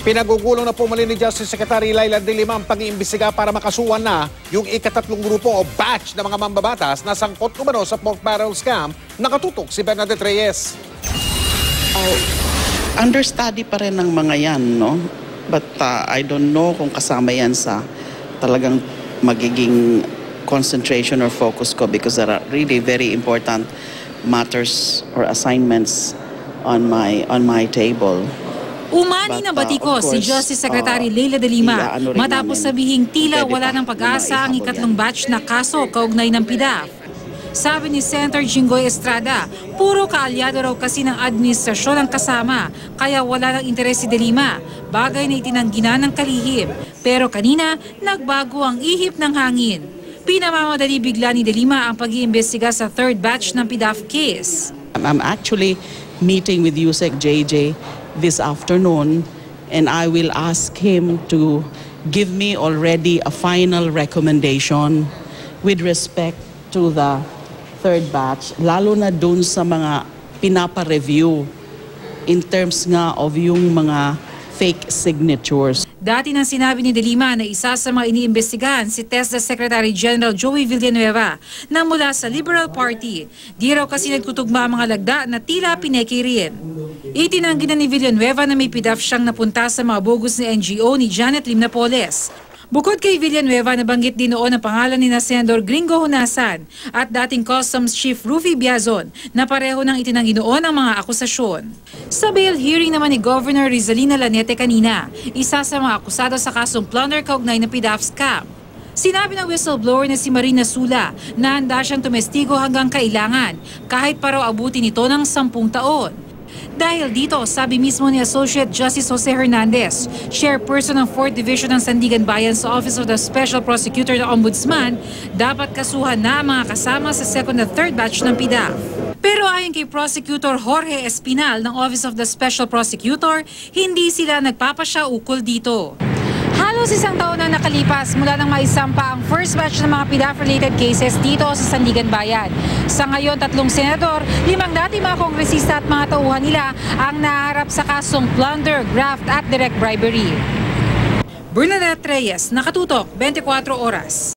Pinagugulong na po muli ni Justice Secretary Laila de Lima ang pag-iimbestiga para makasuhan na yung ika-3 grupo o batch ng mga mambabatas na sangkot umano sa pork barrel scam. Nakatutok si Bernadette Reyes. Understudy pa rin ng mga yan, no? But I don't know kung kasama yan sa talagang magiging concentration or focus ko because there are really very important matters or assignments on my table. Umani ng batikos si Justice Secretary Laila de Lima matapos sabihing tila wala ng pag-asa ang ikatlong batch na kaso kaugnay ng PDAF. Sabi ni Senator Jinggoy Estrada, puro kaalyado raw kasi ng administrasyon ang kasama kaya wala ng interes si de Lima, bagay na itinanggi na ng kalihim. Pero kanina, nagbago ang ihip ng hangin. Pinamamadali bigla ni de Lima ang pag-iimbestiga sa third batch ng PDAF case. I'm actually meeting with Yusek JJ this afternoon, and I will ask him to give me already a final recommendation with respect to the third batch, lalo na dun sa mga pinapa-review in terms nga of yung mga fake signatures. Dati nang sinabi ni de Lima na isa sa mga iniimbestigahan si TESDA Secretary General Joey Villanueva na mula sa Liberal Party. Di raw kasi nagtutugma ang mga lagda na tila pineki rin. Itinanggi na ni Villanueva na may PDAF siyang napunta sa mga bogus na NGO ni Janet Lim Napoles. Bukod kay Villanueva, nabanggit din noon ang pangalan ni Senador Gringo Honasan at dating Customs Chief Rufy Biazon na pareho nang itinanggi noon ang mga akusasyon. Sa bail hearing naman ni Governor Rizalina Lanete kanina, isa sa mga akusado sa kasong plunder kaugnay ng PDAF scam. Sinabi ng whistleblower na si Marina Sula na handa siyang tumestigo hanggang kailangan kahit pa raw abutin ito ng 10 taon. Dahil dito, sabi mismo ni Associate Justice Jose Hernandez, chairperson ng 4th Division ng Sandigan Bayan sa Office of the Special Prosecutor ng Ombudsman, dapat kasuhan na ang mga kasama sa second at third batch ng PDAF. Pero ayon kay Prosecutor Jorge Espinal ng Office of the Special Prosecutor, hindi sila nagpapasya ukol dito. Halos 1 taon na nakalipas mula nang maisampa ang first batch ng mga PDAF-related cases dito sa Sandigan Bayan. Sa ngayon, 3 senador, 5 dating mga kongresista at mga tauhan nila ang naharap sa kasong plunder, graft at direct bribery. Bernadette Reyes, Nakatutok, 24 Oras.